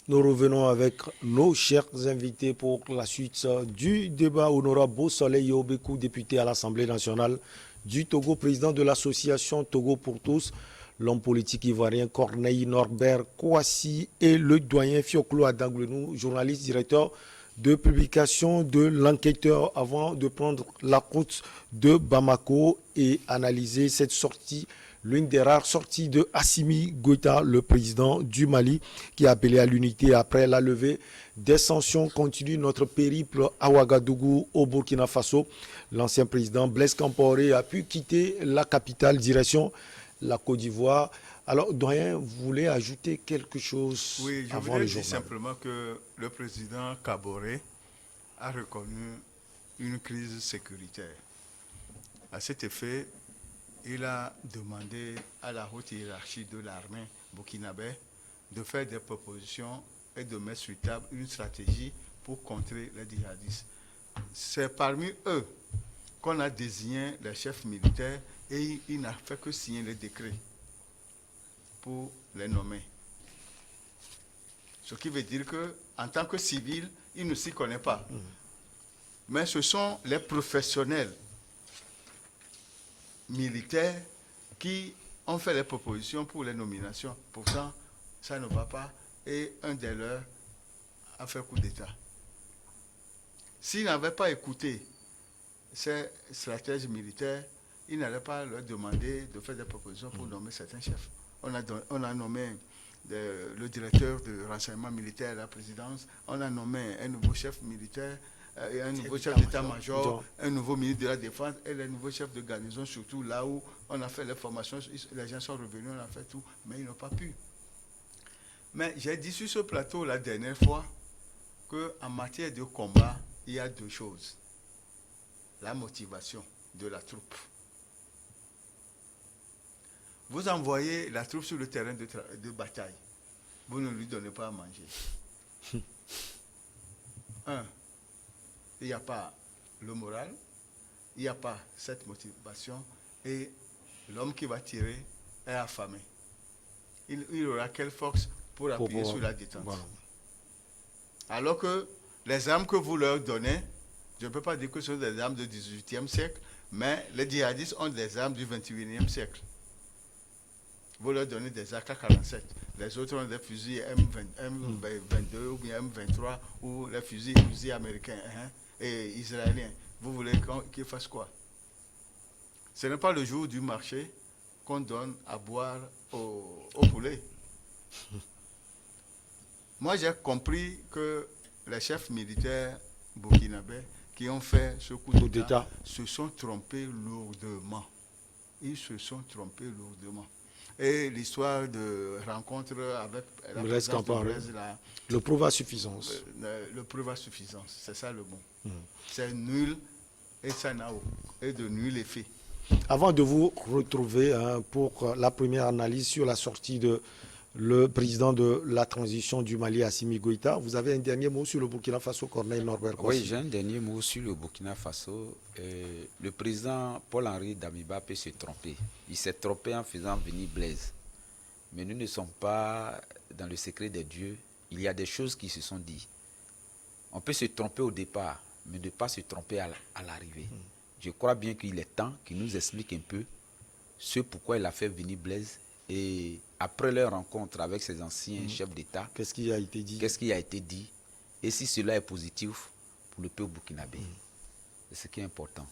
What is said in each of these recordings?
Nous revenons avec nos chers invités pour la suite du débat. Honorable Beau-Soleil Yobekou, député à l'Assemblée nationale du Togo, président de l'association Togo pour tous, l'homme politique ivoirien Corneille Norbert Kouassi et le doyen Fioklo Adanglenou, journaliste, directeur de publication de l'enquêteur, avant de prendre la route de Bamako et analyser cette sortie, l'une des rares sorties de Assimi Goïta, le président du Mali, qui a appelé à l'unité après la levée des sanctions. Continue notre périple à Ouagadougou, au Burkina Faso. L'ancien président Blaise Compaoré a pu quitter la capitale direction la Côte d'Ivoire. Alors, doyen, vous voulez ajouter quelque chose Oui, je avant voudrais le dire journal? simplement que le président Kaboré a reconnu une crise sécuritaire. À cet effet, il a demandé à la haute hiérarchie de l'armée burkinabé de faire des propositions et de mettre sur table une stratégie pour contrer les djihadistes. C'est parmi eux qu'on a désigné les chefs militaires et il n'a fait que signer le décret pour les nommer. Ce qui veut dire qu'en tant que civil, il ne s'y connaît pas. Mais ce sont les professionnels militaires qui ont fait les propositions pour les nominations. Pourtant, ça ne va pas et un des leurs a fait coup d'État. S'il n'avait pas écouté ces stratèges militaires, il n'allait pas leur demander de faire des propositions pour nommer certains chefs. On a nommé le directeur de renseignement militaire à la présidence, on a nommé un nouveau chef militaire, un nouveau chef d'état-major, un nouveau ministre de la Défense et les nouveaux chefs de garnison, surtout là où on a fait les formations, les gens sont revenus, on a fait tout, mais ils n'ont pas pu. Mais j'ai dit sur ce plateau la dernière fois qu'en matière de combat, il y a deux choses. La motivation de la troupe. Vous envoyez la troupe sur le terrain de bataille. Vous ne lui donnez pas à manger. Il n'y a pas le moral, il n'y a pas cette motivation et l'homme qui va tirer est affamé. Il aura quelle force pour appuyer sur la détente. Voilà. Alors que les armes que vous leur donnez, je ne peux pas dire que ce sont des armes du XVIIIe siècle, mais les djihadistes ont des armes du XXIe siècle. Vous leur donnez des AK-47. Les autres ont des fusils M22 ou bien M23 ou les fusils américains et israéliens. Vous voulez qu'ils fassent quoi? Ce n'est pas le jour du marché qu'on donne à boire au poulet. Moi, j'ai compris que les chefs militaires burkinabés qui ont fait ce coup d'État se sont trompés lourdement. Ils se sont trompés lourdement. Et l'histoire de rencontre avec la présidence de Blaise, le prouve à suffisance. Le prouve à suffisance, c'est ça le mot. C'est nul et ça n'a de nul effet. Avant de vous retrouver pour la première analyse sur la sortie de le président de la transition du Mali, Assimi Goïta, vous avez un dernier mot sur le Burkina Faso, Corneille Norbert Kouassi? Oui, j'ai un dernier mot sur le Burkina Faso. Le président Paul-Henri Damiba peut se tromper. Il s'est trompé en faisant venir Blaise. Mais nous ne sommes pas dans le secret des dieux. Il y a des choses qui se sont dites. On peut se tromper au départ, mais ne pas se tromper à l'arrivée. Je crois bien qu'il est temps qu'il nous explique un peu ce pourquoi il a fait venir Blaise. Et après leur rencontre avec ses anciens chefs d'État, qu'est-ce qui a été dit? Qu'est-ce qui a été dit? Et si cela est positif pour le peuple burkinabé, c'est ce qui est important.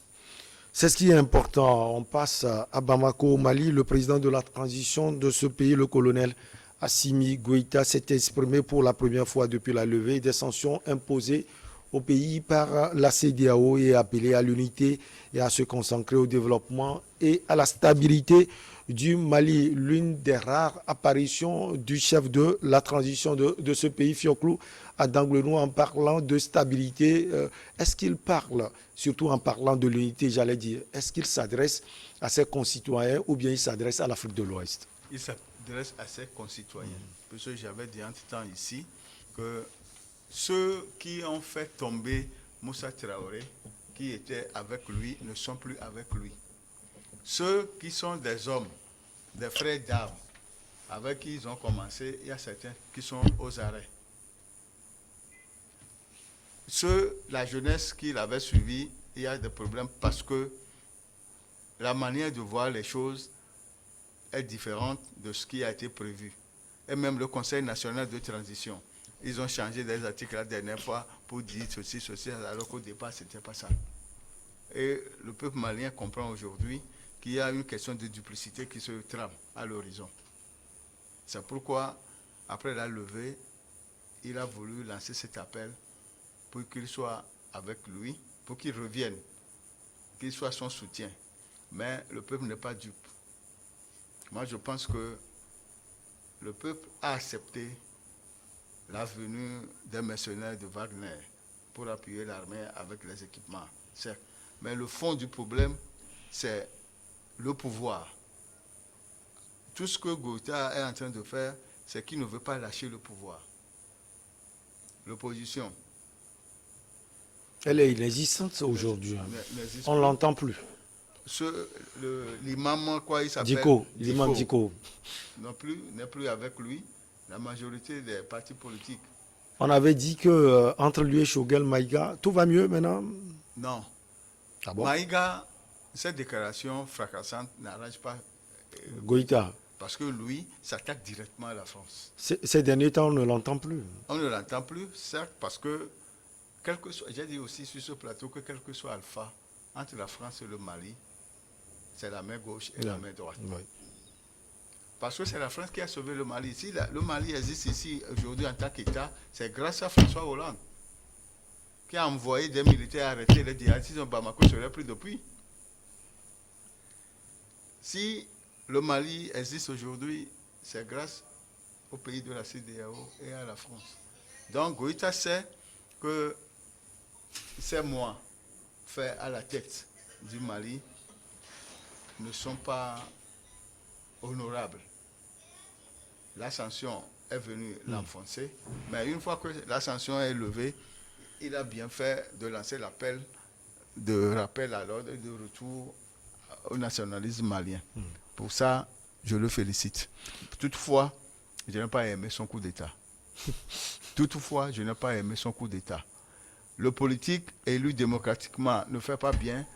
C'est ce qui est important. On passe à Bamako, au Mali. Le président de la transition de ce pays, le colonel Assimi Goïta, s'est exprimé pour la première fois depuis la levée des sanctions imposées au pays par la CEDEAO et appelé à l'unité et à se concentrer au développement et à la stabilité du Mali. L'une des rares apparitions du chef de la transition de ce pays, Fioclou Adanglenou, en parlant de stabilité. Est-ce qu'il parle, surtout en parlant de l'unité, j'allais dire, est-ce qu'il s'adresse à ses concitoyens ou bien il s'adresse à l'Afrique de l'Ouest? Il s'adresse à ses concitoyens. Parce que j'avais dit en tout temps ici que ceux qui ont fait tomber Moussa Traoré, qui étaient avec lui, ne sont plus avec lui. Ceux qui sont des hommes, des frères d'armes, avec qui ils ont commencé, il y a certains qui sont aux arrêts. la jeunesse qui l'avait suivi, il y a des problèmes parce que la manière de voir les choses est différente de ce qui a été prévu. Et même le Conseil national de transition, ils ont changé des articles la dernière fois pour dire ceci, alors qu'au départ, ce n'était pas ça. Et le peuple malien comprend aujourd'hui qu'il y a une question de duplicité qui se trame à l'horizon. C'est pourquoi, après la levée, il a voulu lancer cet appel pour qu'il soit avec lui, pour qu'il revienne, qu'il soit son soutien. Mais le peuple n'est pas dupe. Moi, je pense que le peuple a accepté la venue des mercenaires de Wagner pour appuyer l'armée avec les équipements, certes. Mais le fond du problème, c'est le pouvoir. Tout ce que Goïta est en train de faire, c'est qu'il ne veut pas lâcher le pouvoir. L'opposition. Elle est inexistante aujourd'hui. On ne l'entend plus. L'imam, quoi il s'appelle Diko, l'imam Diko. N'est plus avec lui. La majorité des partis politiques. On avait dit que entre lui et Choguel Maïga, tout va mieux maintenant. Non. Ah bon? Maïga, cette déclaration fracassante n'arrange pas Goïta. Parce que lui s'attaque directement à la France. Ces derniers temps, on ne l'entend plus. On ne l'entend plus, certes, parce que, j'ai dit aussi sur ce plateau que quel que soit Alpha, entre la France et le Mali, c'est la main gauche et la main droite. Oui. Parce que c'est la France qui a sauvé le Mali. Si le Mali existe ici aujourd'hui en tant qu'État, c'est grâce à François Hollande, qui a envoyé des militaires arrêter les djihadistes en Bamako, serait plus depuis. Si le Mali existe aujourd'hui, c'est grâce au pays de la CEDEAO et à la France. Donc Goïta sait que ces mois faits à la tête du Mali ne sont pas honorables. La sanction est venue l'enfoncer, mais une fois que la sanction est levée, il a bien fait de lancer l'appel de rappel à l'ordre et de retour au nationalisme malien. Pour ça, je le félicite. Toutefois, je n'ai pas aimé son coup d'État. Toutefois, je n'ai pas aimé son coup d'État. Le politique élu démocratiquement ne fait pas bien.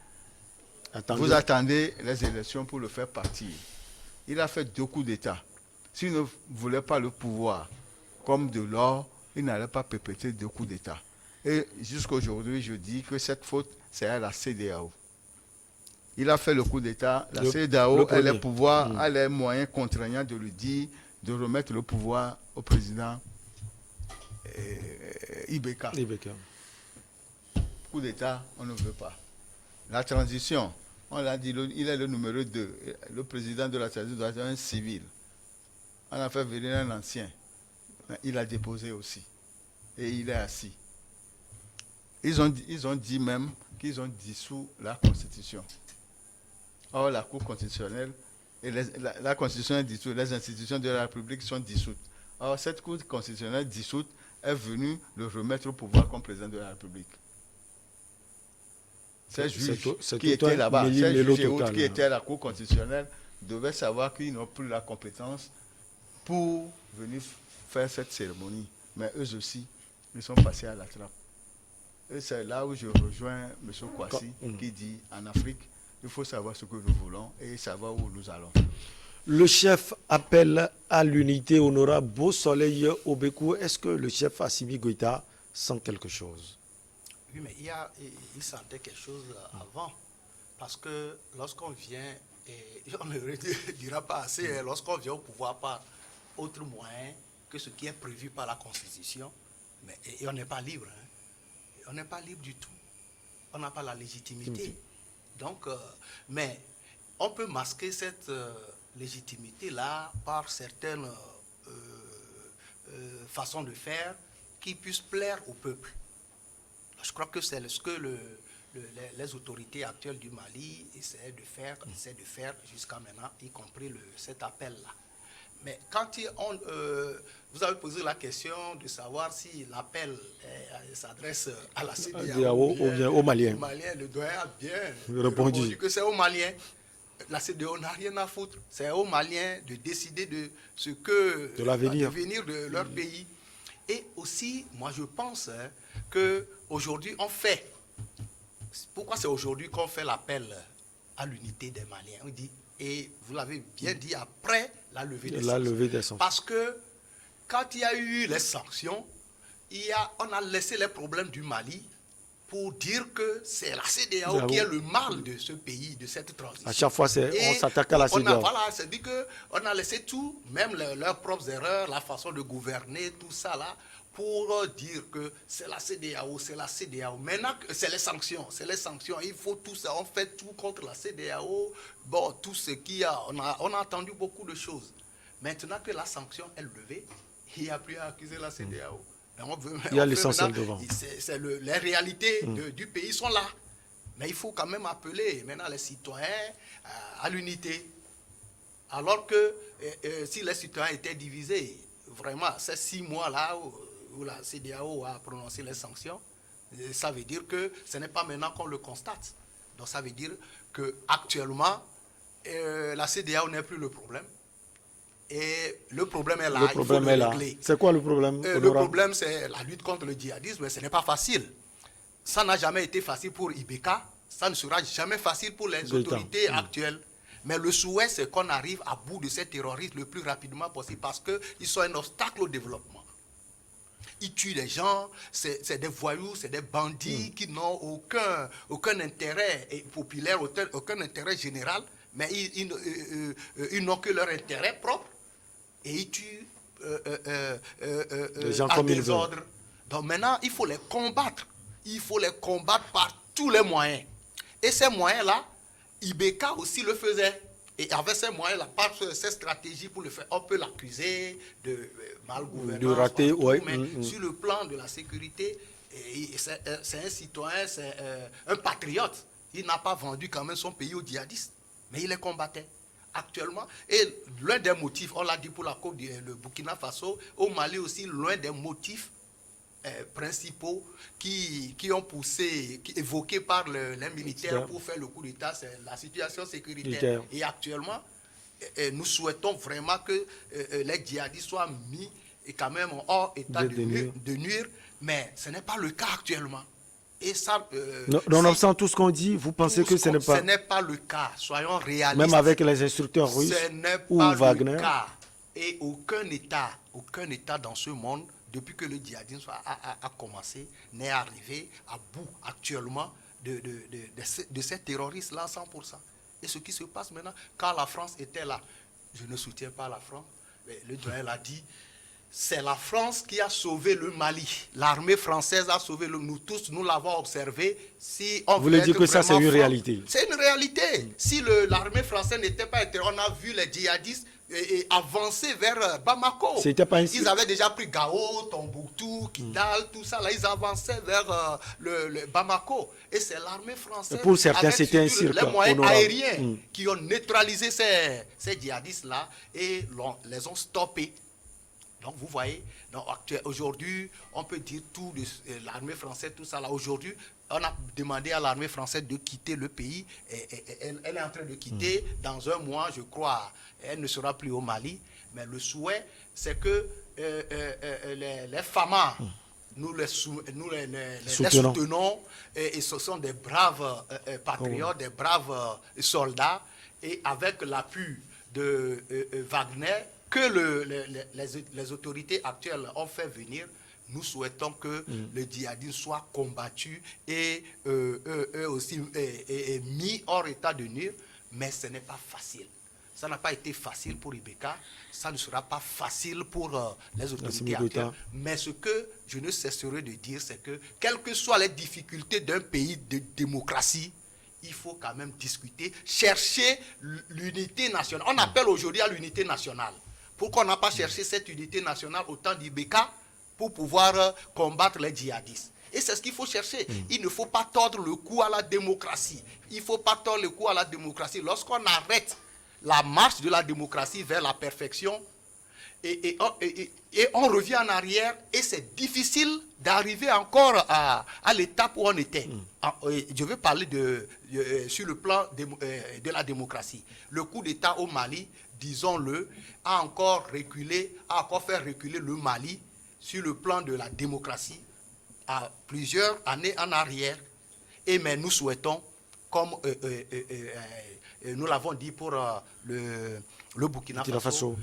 Vous attendez les élections pour le faire partir. Il a fait 2 coups d'État. S'il ne voulait pas le pouvoir comme de l'or, il n'allait pas perpétrer 2 coups d'État. Et jusqu'à aujourd'hui, je dis que cette faute, c'est à la CEDEAO. Il a fait le coup d'État. La CEDEAO a les pouvoirs, a les moyens contraignants de lui dire de remettre le pouvoir au président Ibeka. Coup d'État, on ne veut pas. La transition, on l'a dit, il est le numéro 2. Le président de la transition doit être un civil. On a fait venir un ancien. Mais il a déposé aussi. Et il est assis. Ils ont dit même qu'ils ont dissous la Constitution. Or, la Cour constitutionnelle et la Constitution est dissoute, les institutions de la République sont dissoutes. Or, cette Cour constitutionnelle dissoute est venue le remettre au pouvoir comme président de la République. Ces juges qui étaient là-bas, ces juges et autres qui étaient à la Cour constitutionnelle devaient savoir qu'ils n'ont plus la compétence pour venir faire cette cérémonie. Mais eux aussi, ils sont passés à la trappe. Et c'est là où je rejoins M. Kouassi qui dit en Afrique, il faut savoir ce que nous voulons et savoir où nous allons. Le chef appelle à l'unité honorable Beau Soleil Obekou. Est-ce que le chef Assimi Goïta sent quelque chose? Oui, mais il sentait quelque chose avant. Parce que lorsqu'on vient, et on ne dira pas assez, lorsqu'on vient au pouvoir par autre moyen que ce qui est prévu par la Constitution, et on n'est pas libre. Hein. On n'est pas libre du tout. On n'a pas la légitimité. Donc, mais on peut masquer cette légitimité-là par certaines façons de faire qui puissent plaire au peuple. Je crois que c'est ce que les autorités actuelles du Mali essaient de faire jusqu'à maintenant, y compris cet appel-là. Mais quand vous avez posé la question de savoir si l'appel s'adresse à la CEDEAO ou bien aux Maliens. Le doyen a bien répondu que c'est aux Maliens. La CEDEAO n'a rien à foutre. C'est aux Maliens de décider de ce que de l'avenir de leur pays. Et aussi, moi je pense qu'aujourd'hui on fait, pourquoi c'est aujourd'hui qu'on fait l'appel à l'unité des Maliens? On dit, et vous l'avez bien dit, après la levée des sanctions. Parce que quand il y a eu les sanctions, on a laissé les problèmes du Mali pour dire que c'est la CEDEAO qui est le mal de ce pays, de cette transition. À chaque fois, on s'attaque à la CEDEAO. Voilà, c'est-à-dire qu'on a laissé tout, même leurs propres erreurs, la façon de gouverner, tout ça là, pour dire que c'est la CEDEAO, c'est la CEDEAO. Maintenant, c'est les sanctions, il faut tout ça, on fait tout contre la CEDEAO, bon, tout ce qu'il y a, on a entendu beaucoup de choses. Maintenant que la sanction est levée, il n'y a plus à accuser la CEDEAO. Il y a l'essentiel devant. Les réalités du pays sont là. Mais il faut quand même appeler maintenant les citoyens à l'unité. Alors que si les citoyens étaient divisés, vraiment, ces 6 mois-là où la CEDEAO a prononcé les sanctions, ça veut dire que ce n'est pas maintenant qu'on le constate. Donc ça veut dire qu'actuellement, la CEDEAO n'est plus le problème. Et le problème est là, il faut le régler. C'est quoi le problème? Le problème, c'est la lutte contre le djihadisme, mais ce n'est pas facile. Ça n'a jamais été facile pour Ibeka, ça ne sera jamais facile pour les autorités actuelles. Mais le souhait, c'est qu'on arrive à bout de ces terroristes le plus rapidement possible parce qu'ils sont un obstacle au développement. Ils tuent des gens, c'est des voyous, c'est des bandits qui n'ont aucun intérêt populaire, aucun intérêt général, mais ils n'ont que leur intérêt propre. Et ils tuent les gens à comme ils désordre. Donc maintenant, il faut les combattre. Il faut les combattre par tous les moyens. Et ces moyens-là, Ibeka aussi le faisait. Et avec ces moyens-là, par ces stratégies pour le faire, on peut l'accuser de malgouvernance. De rater, oui. Mais sur le plan de la sécurité, c'est un citoyen, c'est un patriote. Il n'a pas vendu quand même son pays aux djihadistes, mais il les combattait. Actuellement, et l'un des motifs, on l'a dit pour la Côte le Burkina Faso, au Mali aussi, l'un des motifs principaux qui ont poussé, évoqués par les militaires pour faire le coup d'État, c'est la situation sécuritaire. Et actuellement, nous souhaitons vraiment que les djihadistes soient mis et quand même hors état de nuire, mais ce n'est pas le cas actuellement. Et ça, nonobstant tout ce qu'on dit, vous pensez que ce n'est pas... Ce n'est pas le cas, soyons réalistes. Même avec les instructeurs russes ou Wagner. Le cas. Et aucun État dans ce monde, depuis que le djihadisme a commencé, n'est arrivé à bout actuellement de ces terroristes-là à 100%. Et ce qui se passe maintenant, quand la France était là, je ne soutiens pas la France, mais le doyen l'a dit, c'est la France qui a sauvé le Mali. L'armée française a sauvé nous tous, nous l'avons observé. Si on vous voulez dire que ça, c'est une réalité? C'est une réalité. Si l'armée française n'était pas intéressée, on a vu les djihadistes avancer vers Bamako. Pas ainsi. Ils avaient déjà pris Gao, Tombouctou, Kidal, tout ça. Là, ils avançaient vers le Bamako. Et c'est l'armée française. Et pour certains, c'était un cirque. Les moyens aériens qui ont neutralisé ces djihadistes-là et les ont stoppés. Donc, vous voyez, aujourd'hui, on peut dire tout de l'armée française, tout ça. Là, aujourd'hui, on a demandé à l'armée française de quitter le pays. Elle est en train de quitter. Dans un mois, je crois, elle ne sera plus au Mali. Mais le souhait, c'est que les FAMA, nous les soutenons. Et ce sont des braves patriotes, des braves soldats. Et avec l'appui de Wagner, que les autorités actuelles ont fait venir, nous souhaitons que le djihadisme soit combattu et eux aussi mis hors état de nuire, mais ce n'est pas facile. Ça n'a pas été facile pour Ibeka, ça ne sera pas facile pour les autorités actuelles. Mais ce que je ne cesserai de dire, c'est que, quelles que soient les difficultés d'un pays de démocratie, il faut quand même discuter, chercher l'unité nationale. On appelle aujourd'hui à l'unité nationale. Pourquoi on n'a pas cherché cette unité nationale au temps d'Ibeka pour pouvoir combattre les djihadistes? Et c'est ce qu'il faut chercher. Il ne faut pas tordre le cou à la démocratie. Il ne faut pas tordre le cou à la démocratie. Lorsqu'on arrête la marche de la démocratie vers la perfection, et on revient en arrière, et c'est difficile d'arriver encore à l'étape où on était. Je veux parler sur le plan de la démocratie. Le coup d'État au Mali, disons-le, a encore fait reculer le Mali sur le plan de la démocratie à plusieurs années en arrière. Mais nous souhaitons, comme nous l'avons dit pour le Burkina Faso,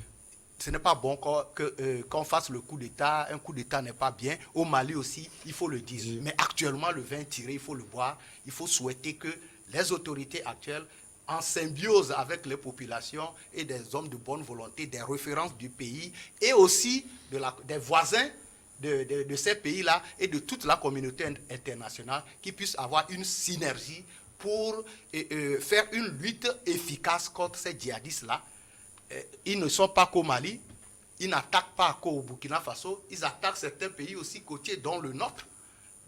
ce n'est pas bon qu'on fasse le coup d'État. Un coup d'État n'est pas bien. Au Mali aussi, il faut le dire. Oui. Mais actuellement, le vin tiré, il faut le boire. Il faut souhaiter que les autorités actuelles, en symbiose avec les populations et des hommes de bonne volonté, des références du pays et aussi des voisins de ces pays-là et de toute la communauté internationale, qui puissent avoir une synergie pour faire une lutte efficace contre ces djihadistes-là. Ils ne sont pas qu'au Mali, ils n'attaquent pas qu'au Burkina Faso, ils attaquent certains pays aussi côtiers, dont le nôtre.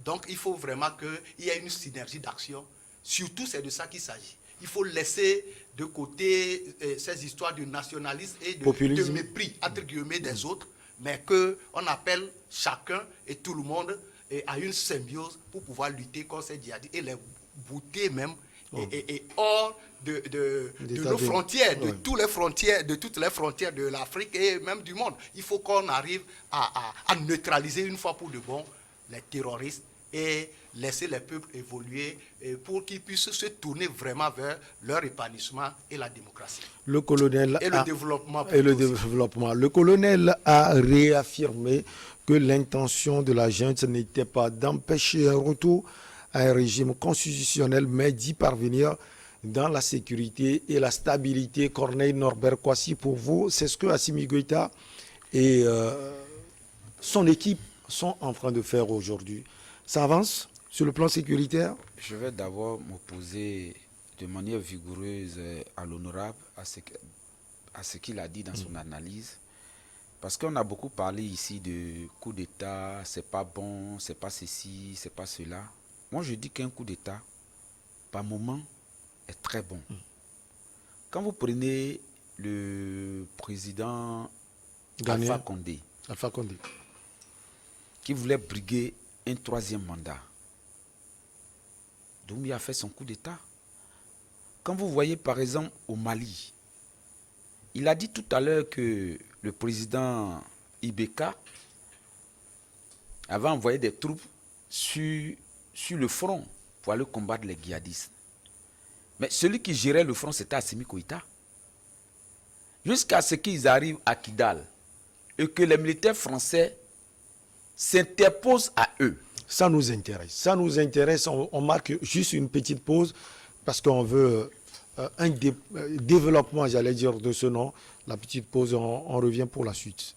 Donc il faut vraiment qu'il y ait une synergie d'action. Surtout, c'est de ça qu'il s'agit. Il faut laisser de côté ces histoires de nationalisme et de mépris, entre guillemets, des autres, mais qu'on appelle chacun et tout le monde à une symbiose pour pouvoir lutter contre ces djihadistes et les bouter même et hors de nos frontières, de toutes les frontières de l'Afrique et même du monde. Il faut qu'on arrive à neutraliser une fois pour de bon les terroristes et laisser les peuples évoluer pour qu'ils puissent se tourner vraiment vers leur épanouissement et la démocratie. Le colonel et le développement. Le colonel a réaffirmé que l'intention de la junte n'était pas d'empêcher un retour à un régime constitutionnel, mais d'y parvenir dans la sécurité et la stabilité. Corneille Norbert Kouassi, pour vous, c'est ce que Assimi Goïta et son équipe sont en train de faire aujourd'hui. Ça avance sur le plan sécuritaire? Je vais d'abord m'opposer de manière vigoureuse à l'honorable, à ce qu'il a dit dans son analyse. Parce qu'on a beaucoup parlé ici de coup d'État, c'est pas bon, c'est pas ceci, c'est pas cela. Moi, je dis qu'un coup d'État, par moment, est très bon. Quand vous prenez le président Alpha Condé, qui voulait briguer un 3e mandat, Doumi a fait son coup d'État. Quand vous voyez par exemple au Mali, il a dit tout à l'heure que le président Ibeka avait envoyé des troupes sur le front pour aller combattre les djihadistes. Mais celui qui gérait le front, c'était Assimi Goïta. Jusqu'à ce qu'ils arrivent à Kidal et que les militaires français s'interposent à eux. Ça nous intéresse. Ça nous intéresse. On marque juste une petite pause parce qu'on veut un développement, j'allais dire, de ce nom. La petite pause, on revient pour la suite.